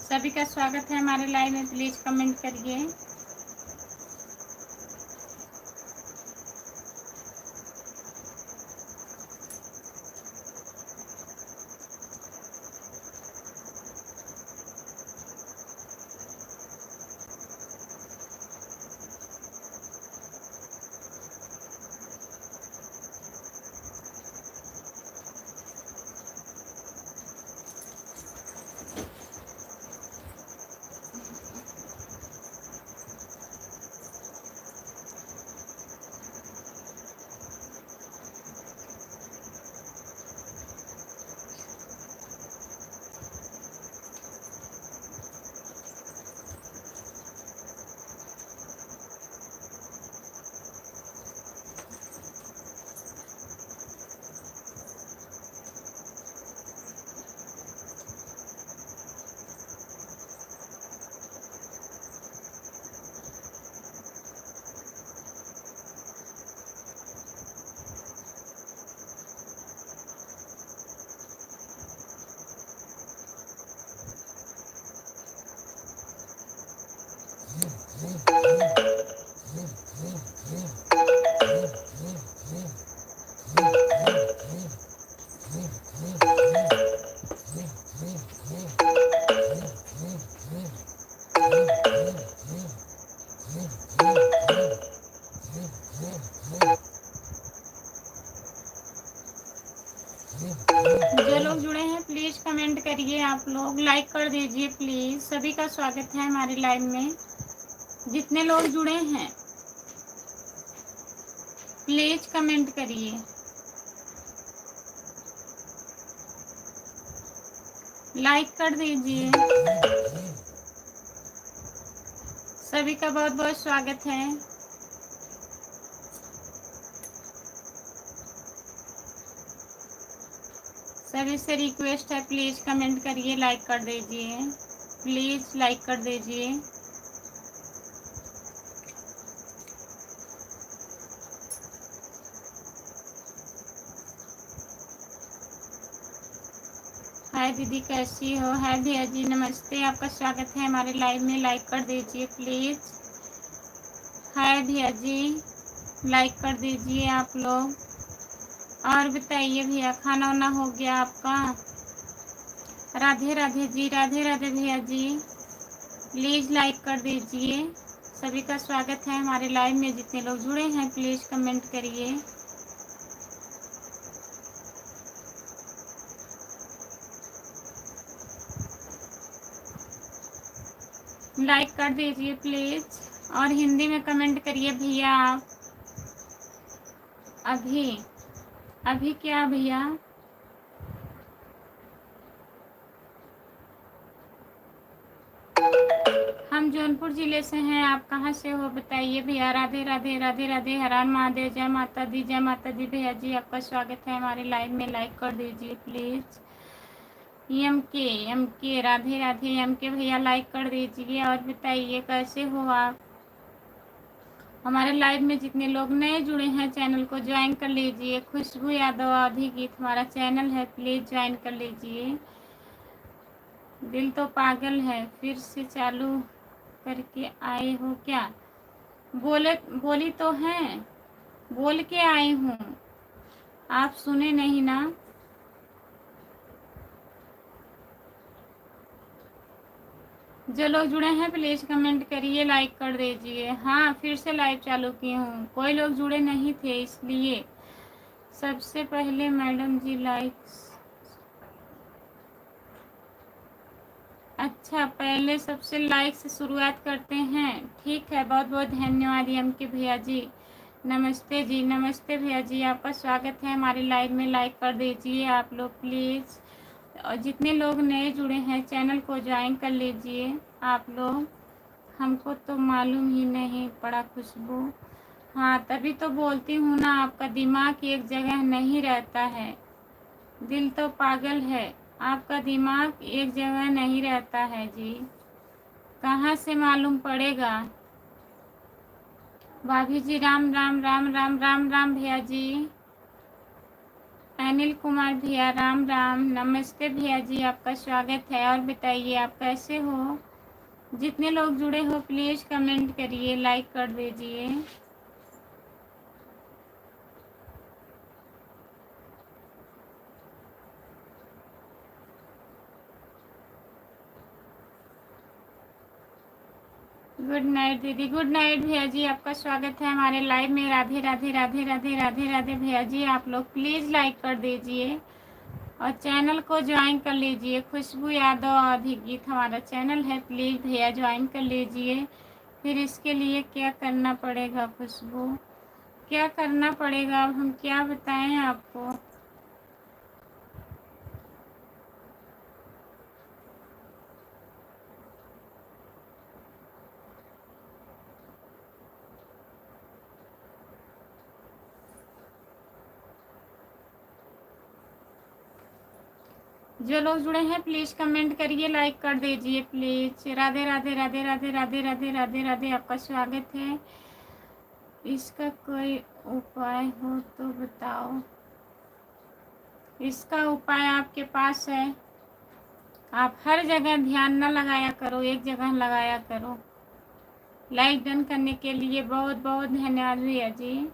सभी का स्वागत है हमारे लाइव में। प्लीज कमेंट करिए। जो लोग जुड़े हैं प्लीज कमेंट करिए। आप लोग लाइक कर दीजिए प्लीज। सभी का स्वागत है हमारे लाइव में। जितने लोग जुड़े हैं प्लीज कमेंट करिए। लाइक कर दीजिए। सभी का बहुत बहुत स्वागत है। सभी से रिक्वेस्ट है प्लीज कमेंट करिए, लाइक कर दीजिए। प्लीज लाइक कर दीजिए। हाय दीदी कैसी हो? हाय भैया जी नमस्ते, आपका स्वागत है हमारे लाइव में। लाइक कर दीजिए प्लीज। हाय भैया जी लाइक कर दीजिए आप लोग। और बताइए भैया, खाना वाना हो गया आपका? राधे राधे जी, राधे राधे भैया जी। प्लीज लाइक कर दीजिए। सभी का स्वागत है हमारे लाइव में। जितने लोग जुड़े हैं प्लीज कमेंट करिए। लाइक कर दीजिए प्लीज और हिंदी में कमेंट करिए भैया। आप अभी अभी क्या भैया? हम जौनपुर जिले से हैं। आप कहाँ से हो बताइए भैया। राधे राधे, राधे राधे, हर हर महादेव, जय माता दी, जय माता दी भैया जी। आपका स्वागत है हमारे लाइव में। लाइक कर दीजिए प्लीज। एम के राधे राधे। एम के भैया लाइक कर दीजिए। और बताइए कैसे हो आप? हमारे लाइव में जितने लोग नए जुड़े हैं चैनल को ज्वाइन कर लीजिए। खुशबू यादव आधी गीत हमारा चैनल है, प्लीज ज्वाइन कर लीजिए। दिल तो पागल है फिर से चालू करके आए हो क्या? बोली तो हैं, बोल के आई हूँ, आप सुने नहीं ना। जो लोग जुड़े हैं प्लीज कमेंट करिए, लाइक कर दीजिए। हाँ फिर से लाइव चालू की हूँ, कोई लोग जुड़े नहीं थे इसलिए। सबसे पहले मैडम जी लाइक। अच्छा, पहले सबसे लाइक से शुरुआत करते हैं। ठीक है, बहुत बहुत धन्यवाद एम के भैया जी। नमस्ते जी, नमस्ते भैया जी। आपका स्वागत है हमारे लाइव में। लाइक कर दीजिए आप लोग प्लीज़। और जितने लोग नए जुड़े हैं चैनल को ज्वाइन कर लीजिए आप लोग। हमको तो मालूम ही नहीं पड़ा खुशबू। हाँ तभी तो बोलती हूँ ना, आपका दिमाग एक जगह नहीं रहता है। दिल तो पागल है, आपका दिमाग एक जगह नहीं रहता है जी। कहाँ से मालूम पड़ेगा? भाभी जी राम राम राम राम राम राम भैया जी। अनिल कुमार भैया राम राम, नमस्ते भैया जी, आपका स्वागत है। और बताइए आप कैसे हो? जितने लोग जुड़े हो प्लीज़ कमेंट करिए, लाइक कर दीजिए। गुड नाइट दीदी, गुड नाइट भैया जी, आपका स्वागत है हमारे लाइव में। राधे राधे राधे राधे राधे राधे भैया जी, आप लोग प्लीज़ लाइक कर दीजिए और चैनल को ज्वाइन कर लीजिए। खुशबू यादव अधिक गीत हमारा चैनल है, प्लीज़ भैया ज्वाइन कर लीजिए। फिर इसके लिए क्या करना पड़ेगा खुशबू? क्या करना पड़ेगा, अब हम क्या बताएं आपको? जो लोग जुड़े हैं प्लीज़ कमेंट करिए, लाइक कर दीजिए प्लीज़। राधे राधे राधे राधे राधे राधे राधे राधे, आपका स्वागत है। इसका कोई उपाय हो तो बताओ। इसका उपाय आपके पास है, आप हर जगह ध्यान न लगाया करो, एक जगह लगाया करो। लाइक डन करने के लिए बहुत बहुत धन्यवाद भैया जी।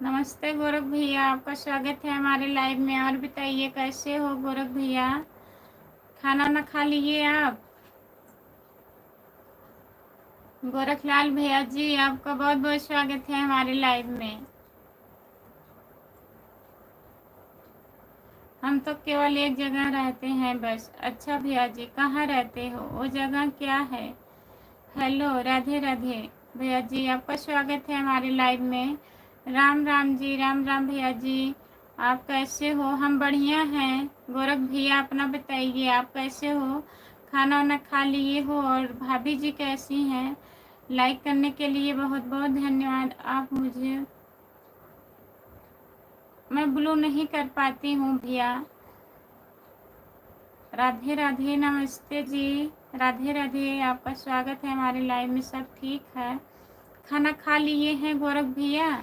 नमस्ते गोरख भैया, आपका स्वागत है हमारे लाइव में। और बताइए कैसे हो गोरख भैया? खाना ना खा लिए आप? गोरखलाल भैया जी, आपका बहुत बहुत स्वागत है हमारे लाइव में। हम तो केवल एक जगह रहते हैं बस। अच्छा भैया जी, कहाँ रहते हो? वो जगह क्या है? हेलो, राधे राधे भैया जी, आपका स्वागत है हमारे लाइव में। राम राम जी, राम राम भैया जी, आप कैसे हो? हम बढ़िया हैं। गोरख भैया अपना बताइए, आप कैसे हो? खाना वाना खा लिए हो? और भाभी जी कैसी हैं? लाइक करने के लिए बहुत बहुत धन्यवाद। आप मुझे, मैं ब्लू नहीं कर पाती हूँ भैया। राधे राधे, नमस्ते जी, राधे राधे, आपका स्वागत है हमारे लाइव में। सब ठीक है? खाना खा लिए हैं गोरख भैया?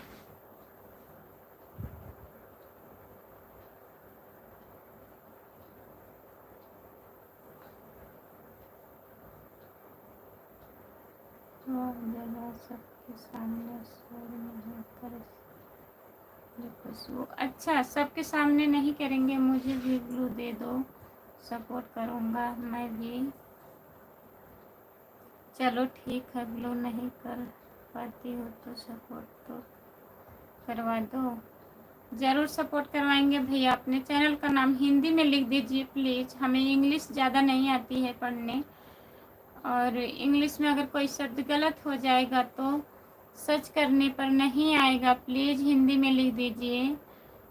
वो जगह सबके सामने शोर नहीं कर खुशबू। अच्छा, सबके सामने नहीं करेंगे, मुझे भी ब्लू दे दो, सपोर्ट करूँगा मैं भी। चलो ठीक है, ब्लू नहीं कर पाती हो तो सपोर्ट तो करवा दो। ज़रूर सपोर्ट करवाएंगे भैया। अपने चैनल का नाम हिंदी में लिख दीजिए प्लीज़, हमें इंग्लिश ज़्यादा नहीं आती है पढ़ने, और इंग्लिश में अगर कोई शब्द गलत हो जाएगा तो सर्च करने पर नहीं आएगा। प्लीज़ हिंदी में लिख दीजिए।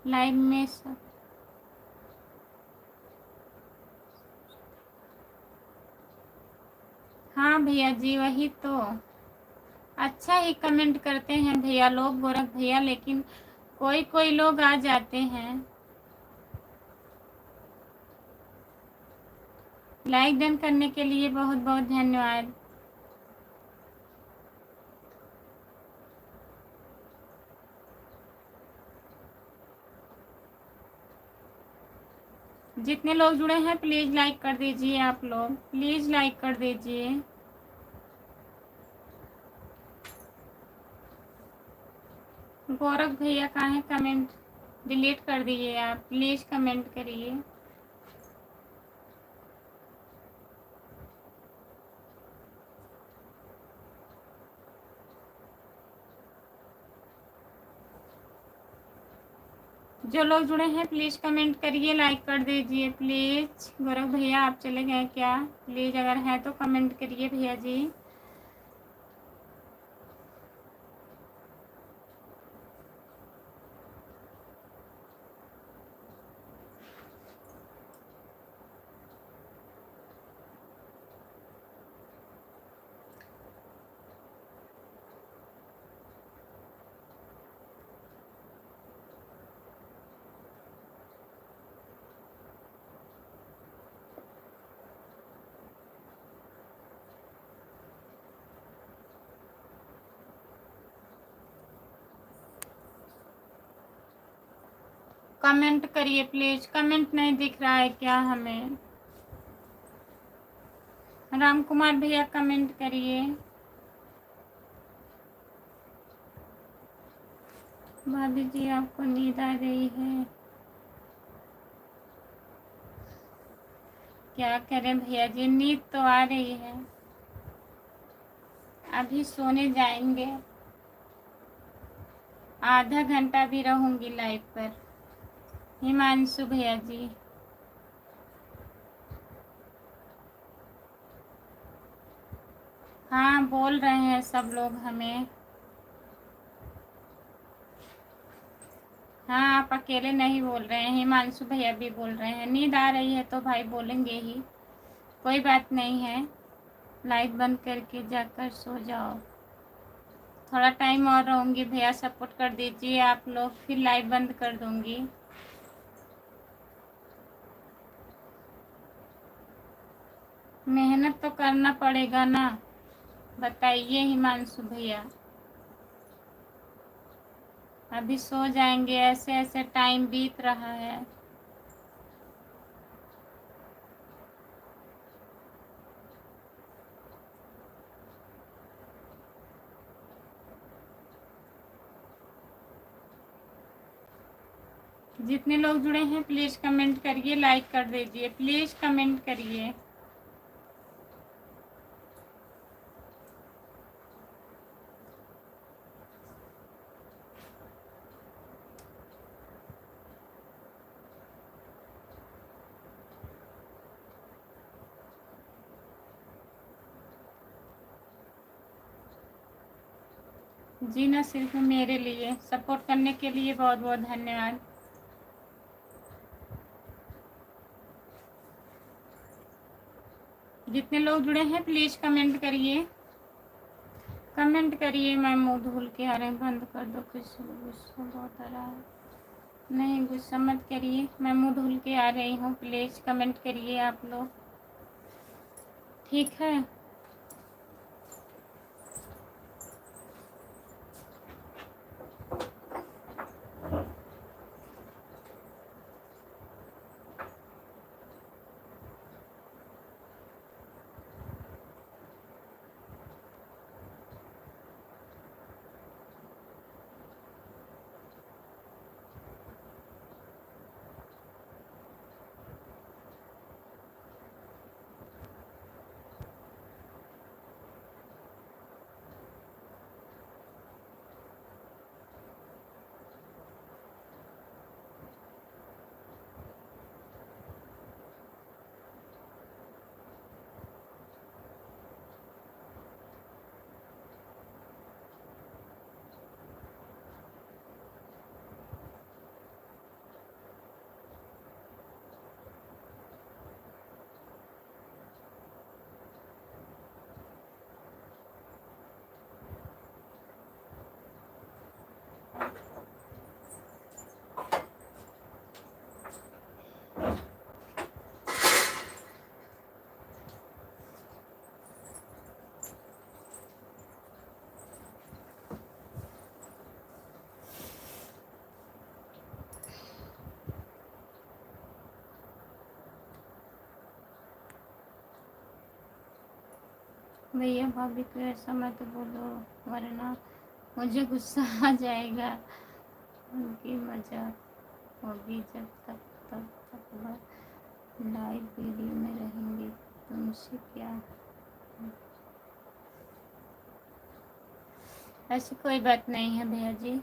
लाइव में सब, हाँ भैया जी, वही तो। अच्छा ही कमेंट करते हैं भैया लोग, गोरख भैया, लेकिन कोई कोई लोग आ जाते हैं। लाइक डन करने के लिए बहुत बहुत धन्यवाद। जितने लोग जुड़े हैं प्लीज़ लाइक कर दीजिए, आप लोग प्लीज़ लाइक कर दीजिए। गौरव भैया कहाँ है? कमेंट डिलीट कर दीजिए आप, प्लीज़ कमेंट करिए। जो लोग जुड़े हैं प्लीज़ कमेंट करिए, लाइक कर दीजिए प्लीज़। गौरव भैया आप चले गए क्या? प्लीज़ अगर हैं तो कमेंट करिए भैया जी। कमेंट करिए प्लीज। कमेंट नहीं दिख रहा है क्या हमें? राम कुमार भैया कमेंट करिए। भाभी जी आपको नींद आ रही है? क्या करें भैया जी, नींद तो आ रही है। अभी सोने जाएंगे, आधा घंटा भी रहूंगी लाइव पर। हिमांशु भैया जी, हाँ बोल रहे हैं सब लोग हमें। हाँ आप अकेले नहीं बोल रहे हैं, हिमांशु भैया भी बोल रहे हैं। नींद आ रही है तो भाई बोलेंगे ही, कोई बात नहीं है। लाइट बंद करके जाकर सो जाओ। थोड़ा टाइम और रहूंगी भैया, सपोर्ट कर दीजिए आप लोग, फिर लाइव बंद कर दूंगी। मेहनत तो करना पड़ेगा ना, बताइए हिमांशु भैया। अभी सो जाएंगे, ऐसे ऐसे टाइम बीत रहा है। जितने लोग जुड़े हैं प्लीज कमेंट करिए, लाइक कर दीजिए, प्लीज कमेंट करिए। जी ना, सिर्फ मेरे लिए सपोर्ट करने के लिए बहुत बहुत धन्यवाद। जितने लोग जुड़े हैं प्लीज कमेंट करिए, कमेंट करिए। मैं मुंह धुल के आ रहे हैं, बंद कर दो, गुस्सा गुस्सा बहुत आ रहा है। नहीं गुस्सा मत करिए, मैं मुंह धुल के आ रही हूँ, प्लीज कमेंट करिए आप लोग, ठीक है। भैया भाभी को ऐसा मत बोलो, वरना मुझे गुस्सा आ जाएगा। उनकी मजाक होगी जब तक, तब तक वह लाइव वीडियो में रहेंगे, तुमसे क्या। ऐसी कोई बात नहीं है भैया जी।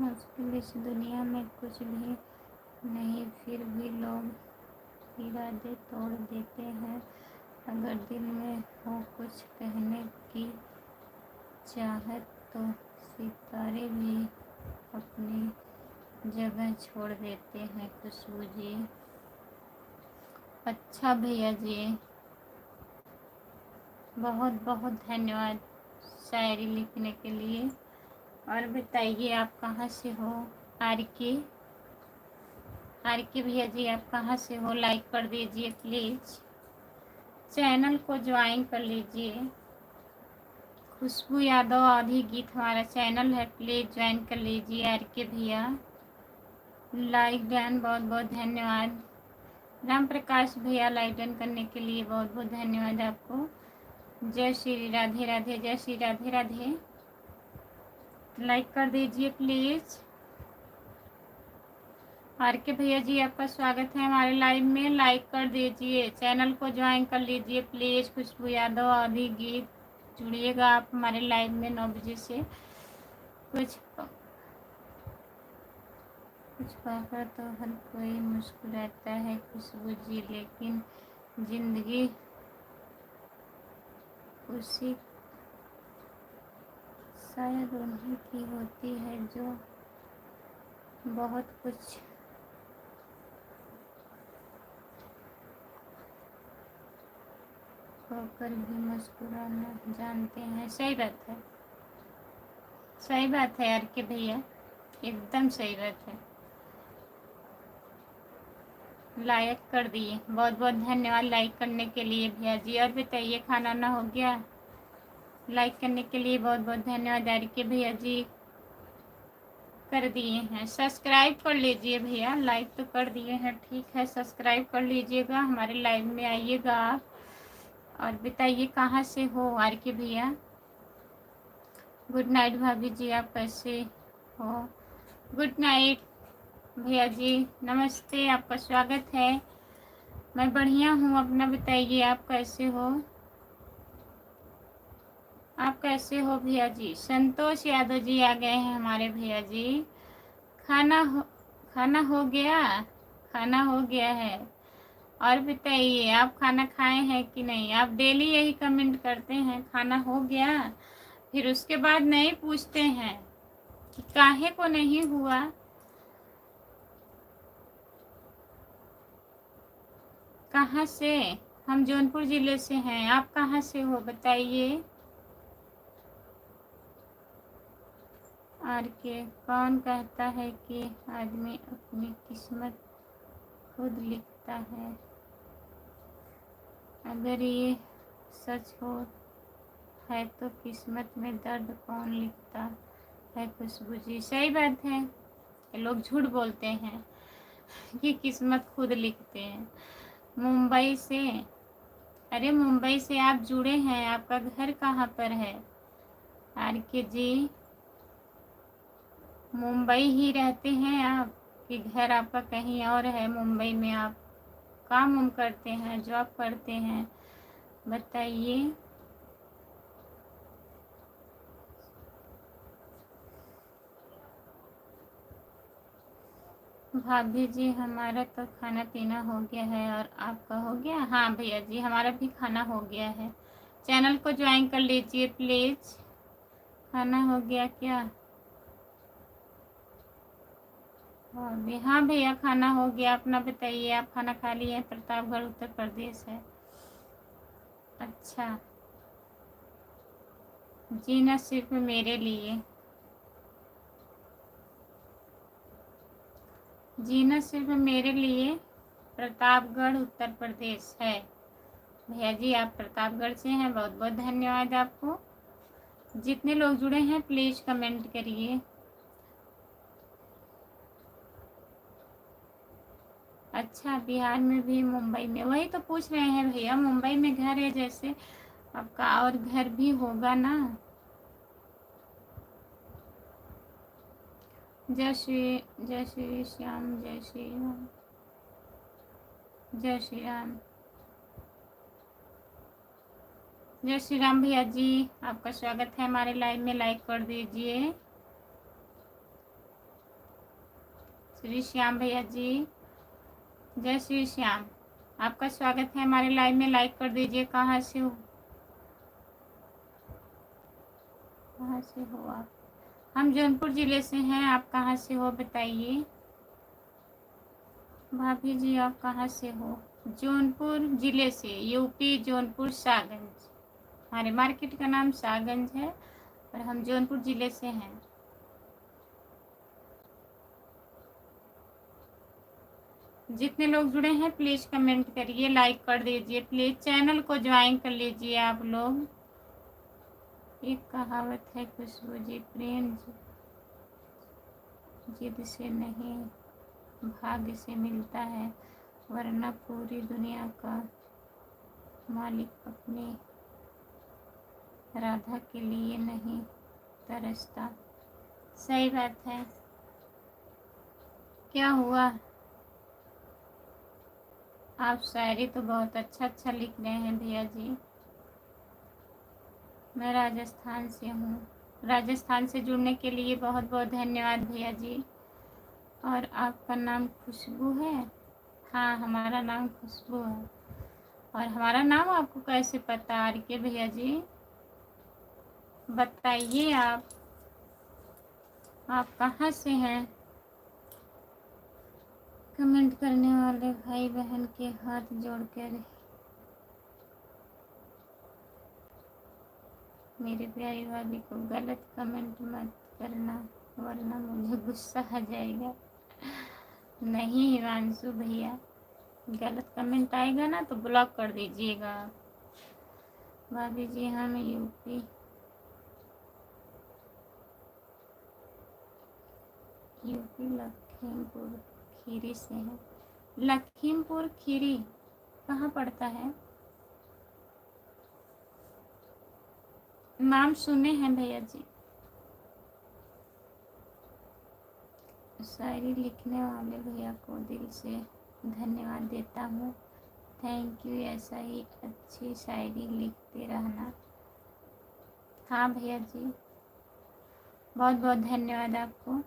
मुश्किल इस दुनिया में कुछ भी नहीं, फिर भी लोग इरादे तोड़ देते हैं। अगर दिल में हो कुछ कहने की चाहत तो सितारे भी अपनी जगह छोड़ देते हैं। खुशबू जी, अच्छा भैया जी, बहुत बहुत धन्यवाद शायरी लिखने के लिए। और बताइए आप कहाँ से हो? आर के भैया जी आप कहाँ से हो? लाइक कर दीजिए प्लीज़। चैनल को ज्वाइन कर लीजिए। खुशबू यादव आधी गीत हमारा चैनल है, प्लीज़ ज्वाइन कर लीजिए। आर के भैया लाइक डन, बहुत बहुत धन्यवाद। राम प्रकाश भैया लाइक डन करने के लिए बहुत बहुत धन्यवाद आपको। जय श्री राधे राधे, जय श्री राधे राधे। लाइक कर दीजिए प्लीज़। आर के भैया जी आपका स्वागत है हमारे लाइव में, लाइक कर दीजिए। चैनल को ज्वाइन कर लीजिए प्लीज़। खुशबू यादव आदि गीत जुड़िएगा आप हमारे लाइव में 9 बजे से। कुछ पाकर तो हर कोई मुस्कुराता है खुशबू जी, लेकिन जिंदगी उसी शायद उन्हीं की होती है जो बहुत कुछ होकर भी मुस्कुराना जानते हैं। सही बात है, सही बात है यार के भैया, एकदम सही बात है। लाइक कर दिए, बहुत बहुत धन्यवाद लाइक करने के लिए भैया जी। और बताइए खाना ना हो गया? लाइक करने के लिए बहुत बहुत धन्यवाद यार के भैया जी, कर दिए हैं। सब्सक्राइब कर लीजिए भैया, लाइक तो कर दिए हैं, ठीक है सब्सक्राइब कर लीजिएगा, हमारे लाइव में आइएगा आप। और बताइए कहाँ से हो आर के भैया? गुड नाइट भाभी जी, आप कैसे हो? गुड नाइट भैया जी, नमस्ते, आपका स्वागत है। मैं बढ़िया हूँ, अपना बताइए आप कैसे हो? आप कैसे हो भैया जी? संतोष यादव जी आ गए हैं हमारे भैया जी। खाना हो गया? खाना हो गया है। और बताइए आप खाना खाए हैं कि नहीं? आप डेली यही कमेंट करते हैं खाना हो गया, फिर उसके बाद नहीं पूछते हैं कि काहे को नहीं हुआ। कहाँ से? हम जौनपुर ज़िले से हैं, आप कहाँ से हो बताइए? और के कौन कहता है कि आदमी अपनी किस्मत खुद लिखता है? अगर ये सच हो है तो किस्मत में दर्द कौन लिखता है खुशबू जी? सही बात है, लोग झूठ बोलते हैं कि किस्मत खुद लिखते हैं। मुंबई से? अरे मुंबई से आप जुड़े हैं, आपका घर कहाँ पर है आर के जी? मुंबई ही रहते हैं आप कि घर आपका कहीं और है? मुंबई में आप काम उम करते हैं, जॉब करते हैं, बताइए। भाभी जी हमारा तो खाना पीना हो गया है, और आपका हो गया? हाँ भैया जी हमारा भी खाना हो गया है। चैनल को ज्वाइन कर लीजिए प्लीज़। खाना हो गया क्या भाभी? हाँ भैया खाना हो गया, अपना बताइए आप खाना खा लिए? प्रतापगढ़ उत्तर प्रदेश है। अच्छा, जीना सिर्फ मेरे लिए, जीना सिर्फ मेरे लिए प्रतापगढ़ उत्तर प्रदेश है। भैया जी आप प्रतापगढ़ से हैं, बहुत बहुत धन्यवाद आपको। जितने लोग जुड़े हैं प्लीज़ कमेंट करिए। अच्छा, बिहार में भी? मुंबई में? वही तो पूछ रहे हैं भैया, मुंबई में घर है जैसे आपका, और घर भी होगा ना। जय श्री श्याम, जय श्री राम, जय श्री राम, जय श्री राम। भैया जी आपका स्वागत है हमारे लाइव में, लाइक कर दीजिए। श्री श्याम भैया जी, जय श्री श्याम, आपका स्वागत है हमारे लाइव में, लाइक कर दीजिए। कहाँ से हो? कहाँ से हो आप? हम जौनपुर ज़िले से हैं, आप कहाँ से हो बताइए। भाभी जी आप कहाँ से हो? जौनपुर ज़िले से, यूपी जौनपुर शाहगंज। हमारे मार्केट का नाम शाहगंज है और हम जौनपुर ज़िले से हैं। जितने लोग जुड़े हैं प्लीज़ कमेंट करिए, लाइक कर दीजिए, प्लीज़ चैनल को ज्वाइन कर लीजिए आप लोग। एक कहावत है खुशबू जी, प्रेम जिद से नहीं भाग्य से मिलता है, वरना पूरी दुनिया का मालिक अपनी राधा के लिए नहीं तरसता। सही बात है। क्या हुआ? आप शायरी तो बहुत अच्छा लिख रहे हैं भैया जी। मैं राजस्थान से हूँ। राजस्थान से जुड़ने के लिए बहुत बहुत धन्यवाद भैया जी। और आपका नाम खुशबू है? हाँ, हमारा नाम खुशबू है। और हमारा नाम आपको कैसे पता आर के भैया जी? बताइए आप कहाँ से हैं? कमेंट करने वाले भाई बहन के हाथ जोड़कर मेरे प्यारी भाभी को गलत कमेंट मत करना, वरना मुझे गुस्सा आ जाएगा। नहीं हिमांशु भैया, गलत कमेंट आएगा ना तो ब्लॉक कर दीजिएगा। भाभी जी हम यूपी लखीमपुर खीरी से हैं। लखीमपुर खीरी कहाँ पड़ता है? नाम सुने हैं भैया जी। शायरी लिखने वाले भैया को दिल से धन्यवाद देता हूँ। थैंक यू, ऐसा ही अच्छी शायरी लिखते रहना। हाँ भैया जी, बहुत बहुत धन्यवाद आपको।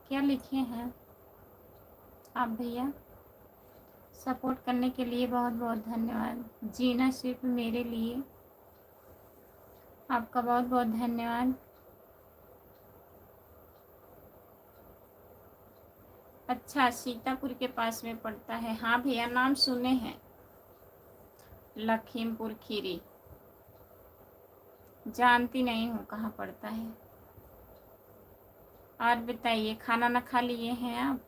क्या लिखे हैं आप भैया? सपोर्ट करने के लिए बहुत बहुत धन्यवाद। जीना सिर्फ मेरे लिए, आपका बहुत बहुत धन्यवाद। अच्छा, सीतापुर के पास में पड़ता है। हाँ भैया, नाम सुने हैं, लखीमपुर खीरी। जानती नहीं हूँ कहाँ पड़ता है। और बताइए, खाना ना खा लिए हैं आप?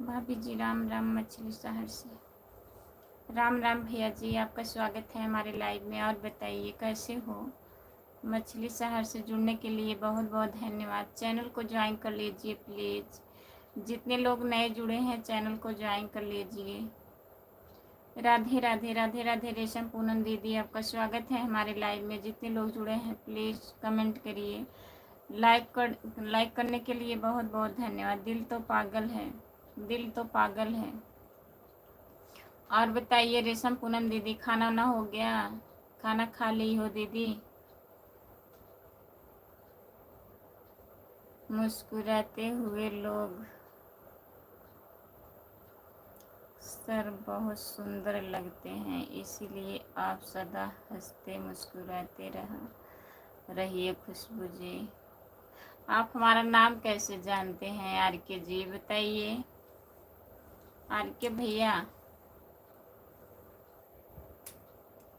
भाभी जी राम राम, मछली शहर से। राम राम भैया जी, आपका स्वागत है हमारे लाइव में। और बताइए कैसे हो? मछली शहर से जुड़ने के लिए बहुत बहुत धन्यवाद। चैनल को ज्वाइन कर लीजिए प्लीज़। जितने लोग नए जुड़े हैं चैनल को ज्वाइन कर लीजिए। राधे राधे राधे राधे। रेशम पूनम दीदी, आपका स्वागत है हमारे लाइव में। जितने लोग जुड़े हैं प्लीज़ कमेंट करिए। लाइक करने के लिए बहुत बहुत धन्यवाद। दिल तो पागल है, दिल तो पागल है। और बताइए रेशम पूनम दीदी, खाना ना हो गया? खाना खा ली हो दीदी? मुस्कुराते हुए लोग सर बहुत सुंदर लगते हैं, इसीलिए आप सदा हंसते मुस्कुराते रहिए खुशबू जी। आप हमारा नाम कैसे जानते हैं आर के जी? बताइए आर के भैया।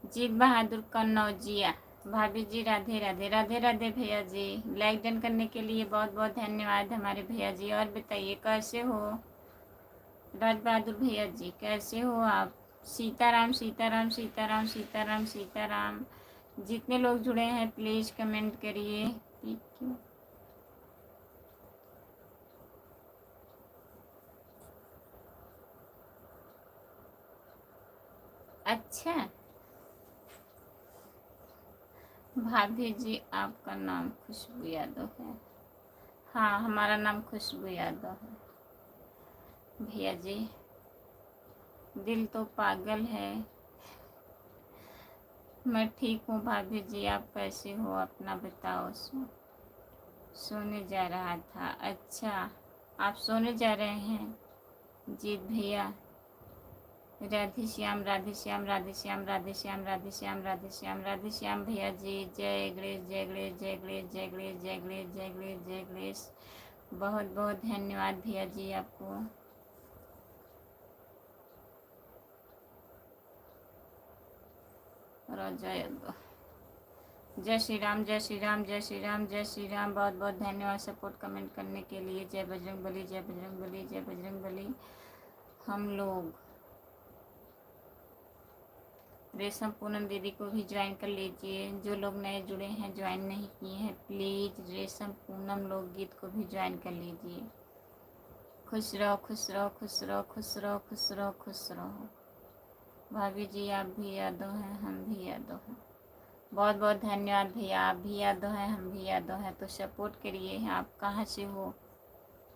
जीत बहादुर कन्नौजिया। भाभी जी राधे राधे राधे राधे भैया जी। लाइक डन करने के लिए बहुत बहुत धन्यवाद हमारे भैया जी। और बताइए कैसे हो राज बहादुर भैया जी, कैसे हो आप? सीताराम सीताराम सीताराम सीताराम सीताराम। जितने लोग जुड़े हैं प्लीज़ कमेंट करिए। क्यों? अच्छा भाभी जी, आपका नाम खुशबू यादव है? हाँ, हमारा नाम खुशबू यादव है भैया जी। दिल तो पागल है। मैं ठीक हूँ भाभी जी, आप कैसे हो? अपना बताओ। सोने जा रहा था। अच्छा, आप सोने जा रहे हैं? जीत भैया राधे श्याम राधे श्याम राधे श्याम राधे श्याम राधे श्याम राधे श्याम राधे श्याम भैया जी। जय गणेश जय गणेश जय गणेश जय गणेश जय गणेश जय गणेश जय गणेश। बहुत बहुत धन्यवाद भैया जी आपको। जय जय श्री राम, जय श्री राम, जय श्री राम, जय श्री राम। बहुत बहुत धन्यवाद सपोर्ट कमेंट करने के लिए। जय बजरंग बली, जय बजरंग बली, जय बजरंग बली। हम लोग रेशम पूनम दीदी को भी ज्वाइन कर लीजिए। जो लोग नए जुड़े हैं, ज्वाइन नहीं किए हैं, प्लीज़ रेशम पूनम लोकगीत को भी ज्वाइन कर लीजिए। खुश रहो, खुश रहो, खुश रहो, खुश रहो, खुश रहो, खुश रहो। भाभी जी आप भी यादव हैं, हम भी यादव हैं। बहुत बहुत धन्यवाद भैया, आप भी यादव हैं, हम भी यादव हैं। तो सपोर्ट करिए। आप कहाँ से हो?